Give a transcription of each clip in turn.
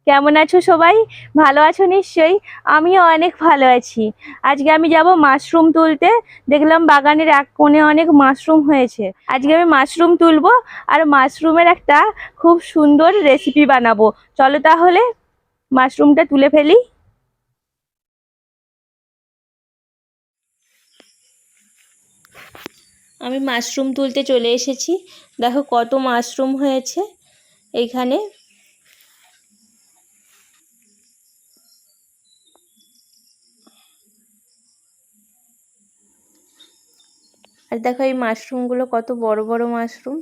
কেমন আছো সবাই? ভালো আছো নিশ্চয়ই। আমিও অনেক ভালো আছি। আজকে আমি যাব মাশরুম তুলতে। দেখলাম বাগানের এক কোণে অনেক মাশরুম হয়েছে। আজকে আমি মাশরুম তুলবো আর মাশরুমের একটা খুব সুন্দর রেসিপি বানাবো। চলো তাহলে মাশরুমটা তুলে ফেলি। আমি মাশরুম তুলতে চলে এসেছি। দেখো কত মাশরুম হয়েছে এইখানে। আর দেখো এই মাশরুমগুলো কত বড় বড় মাশরুম।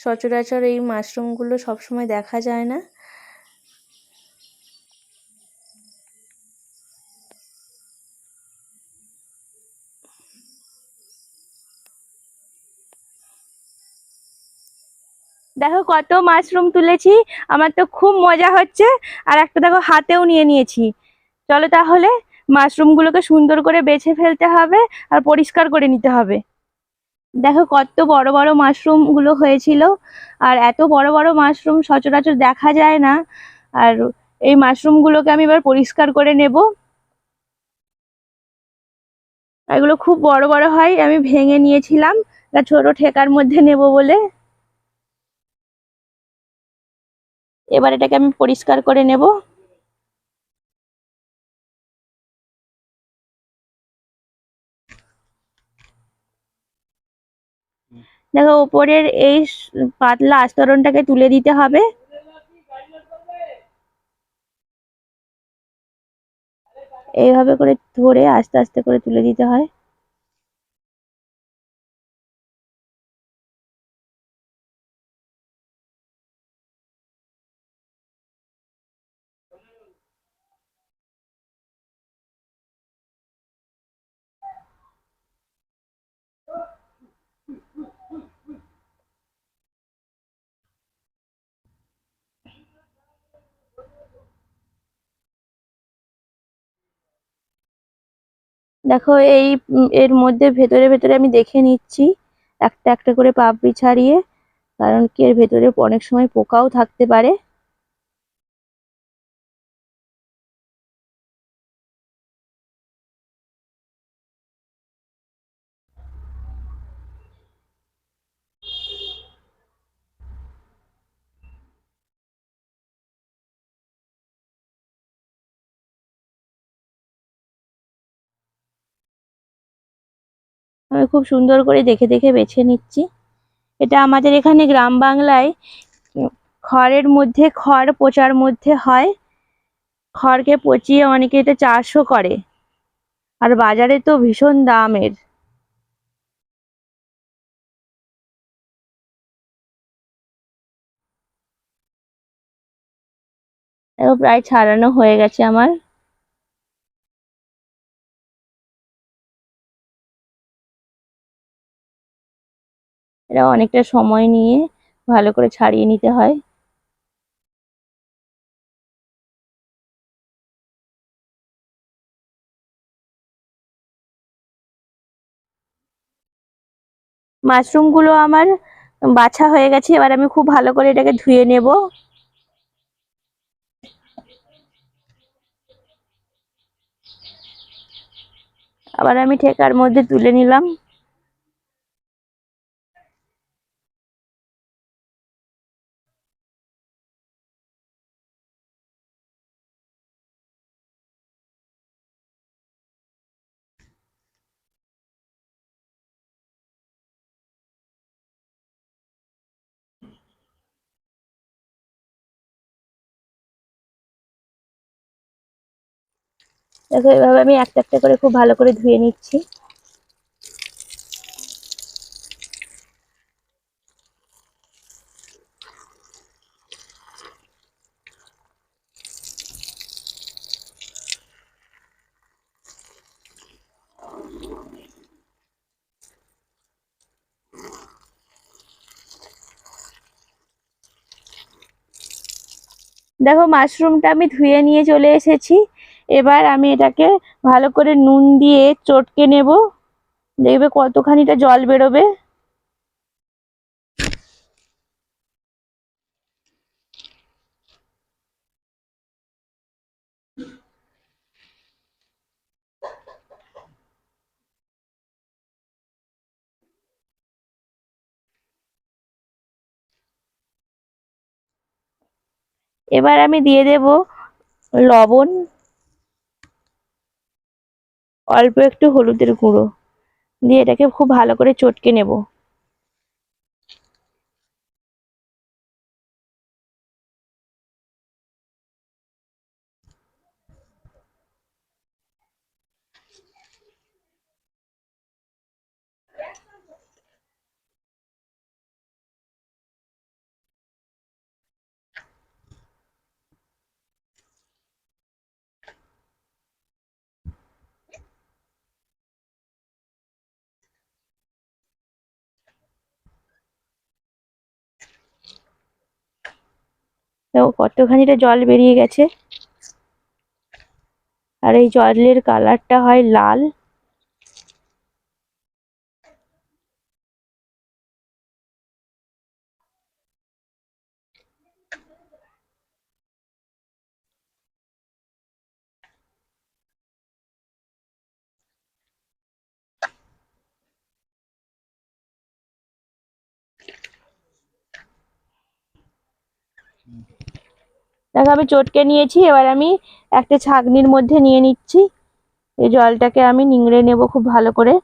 সচরাচর এই মাশরুমগুলো সবসময় দেখা যায় না। দেখো কত মাশরুম তুলেছি, আমার তো খুব মজা হচ্ছে। আর একটা দেখো হাতেও নিয়ে নিয়েছি। চলো তাহলে মাশরুমগুলোকে সুন্দর করে বেছে ফেলতে হবে আর পরিষ্কার করে নিতে হবে। দেখো কত বড় বড় মাশরুম গুলো হয়েছিল। আর এত বড় বড় মাশরুম সচরাচর দেখা যায় না। আর এই মাশরুম গুলোকে আমি এবার পরিষ্কার করে নেব। এগুলো খুব বড় বড় হয়, আমি ভেঙে নিয়েছিলাম ছোট ঠেকার মধ্যে নেব বলে। এবার এটাকে আমি পরিষ্কার করে নেব। দেখো উপরের এই পাতলা আস্তরণটাকে তুলে দিতে হবে। এইভাবে করে ধরে আস্তে আস্তে করে তুলে দিতে হয়। দেখো এই এর মধ্যে ভেতরে ভেতরে আমি দেখে নিচ্ছি একটা একটা করে পাপড়ি ছাড়িয়ে, কারণ কি এর ভেতরে অনেক সময় পোকাও থাকতে পারে। আমি খুব সুন্দর করে দেখে দেখে বেছে নিচ্ছি। এটা আমাদের এখানে গ্রাম বাংলায় খড়ের মধ্যে, খড় পচার মধ্যে হয়। খড়কে পচিয়ে অনেকে এটা চাষও করে। আর বাজারে তো ভীষণ দাম এর। দেখো প্রায় ছাড়ানো হয়ে গেছে আমার। এটা অনেকটা সময় নিয়ে ভালো করে ছাড়িয়ে নিতে হয়। মাশরুম গুলো আমার বাছা হয়ে গেছে। এবার আমি খুব ভালো করে এটাকে ধুয়ে নেব। আবার আমি ঠেকার মধ্যে তুলে নিলাম। দেখো এভাবে আমি একটা একটা করে খুব ভালো করে ধুয়ে নিচ্ছি। দেখো মাশরুমটা আমি ধুয়ে নিয়ে চলে এসেছি। এবার আমি এটাকে ভালো করে নুন দিয়ে চটকে নেব। দেখবে কতখানিটা জল বেরোবে। এবার আমি দিয়ে দেব লবণ, অল্প একটু হলুদের গুঁড়ো দিয়ে এটাকে খুব ভালো করে চটকে নেব। দেখো কতখানিটা জল বেরিয়ে গেছে, আর এই জলের কালারটা হয় লাল। দেখো আমি চটকে নিয়েছি, এবার আমি একটা ছাঁকনির মধ্যে নিয়ে নিচ্ছি। এই জলটাকে আমি নিংড়ে নেব খুব ভালো করে।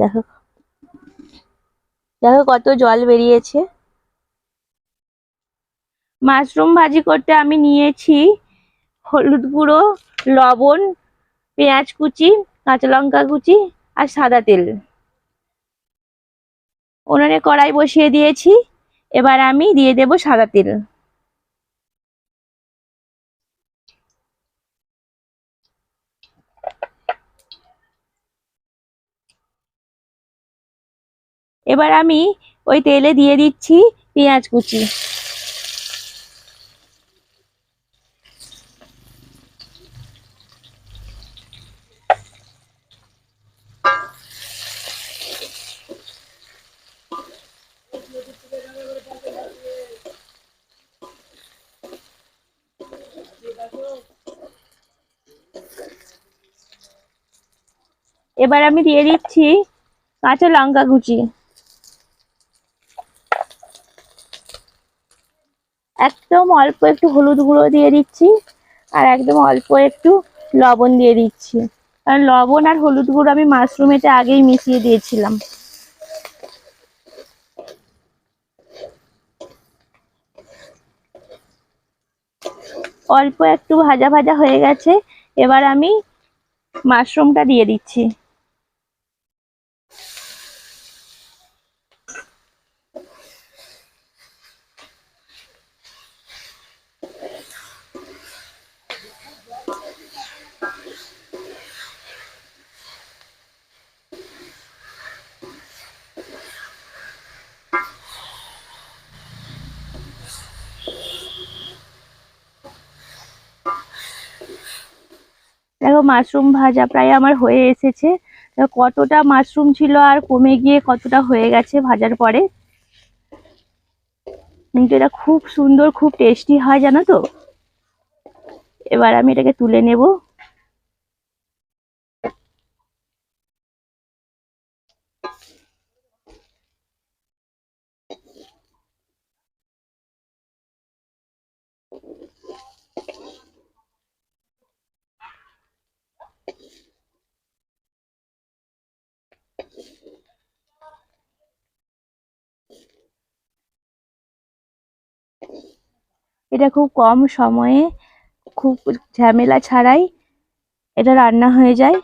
দেখো, দেখো কত জল বেরিয়েছে। মাশরুম ভাজি করতে আমি নিয়েছি হলুদ গুঁড়ো, লবণ, পেঁয়াজ কুচি, কাঁচা লঙ্কা কুচি আর সাদা তেল। উনুনে কড়াই বসিয়ে দিয়েছি, এবার আমি দিয়ে দেব সাদা তেল। এবার আমি ওই তেলে দিয়ে দিচ্ছি পেঁয়াজ কুচি। এবার আমি দিয়ে দিচ্ছি কাঁচা লঙ্কা কুচি। একদম অল্প একটু হলুদ গুঁড়ো দিয়ে দিচ্ছি, আর একদম অল্প একটু লবণ দিয়ে দিচ্ছি, কারণ লবণ আর হলুদ গুঁড়ো আমি মাশরুমেতে আগেই মিশিয়ে দিয়েছিলাম। অল্প একটু ভাজা ভাজা হয়ে গেছে, এবার আমি মাশরুমটা দিয়ে দিচ্ছি। দেখো মাশরুম ভাজা প্রায় আমার হয়ে এসেছে। দেখো কতটা মাশরুম ছিল আর কমে গিয়ে কতটা হয়ে গেছে ভাজার পরে। কিন্তু এটা খুব সুন্দর, খুব টেস্টি হয় জানো তো। এবার আমি এটাকে তুলে নেব। এটা খুব কম সময়ে, খুব ঝামেলা ছাড়াই এটা রান্না হয়ে যায়।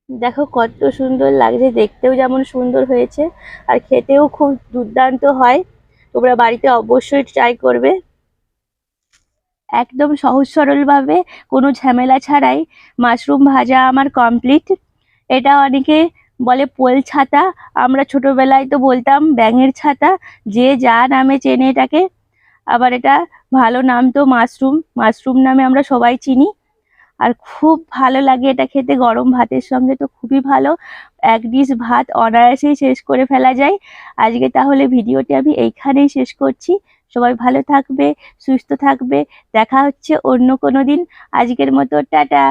দেখো কত সুন্দর লাগছে, দেখতেও যেমন সুন্দর হয়েছে আর খেতেও খুব দুর্দান্ত হয়। তোমরা বাড়িতে অবশ্যই ট্রাই করবে। একদম সহজ সরল ভাবে, কোনো ঝামেলা ছাড়াই মাশরুম ভাজা আমার কমপ্লিট। এটা অনেকে বলে পোল ছাতা, আমরা ছোটবেলায় তো বলতাম ব্যাঙের ছাতা, যে যা নামে চেনে এটাকে। আবার এটা ভালো নাম তো মাশরুম, মাশরুম নামে আমরা সবাই চিনি। আর খুব ভালো লাগে এটা খেতে, গরম ভাতের সঙ্গে তো খুবই ভালো। এক ডিশ ভাত অনায়াসেই শেষ করে ফেলা যায়। আজকে তাহলে ভিডিওটি আমি এইখানেই শেষ করছি। সবাই ভালো থাকবে, সুস্থ থাকবে। দেখা হচ্ছে অন্য কোনো দিন। আজকের মতো টাটা।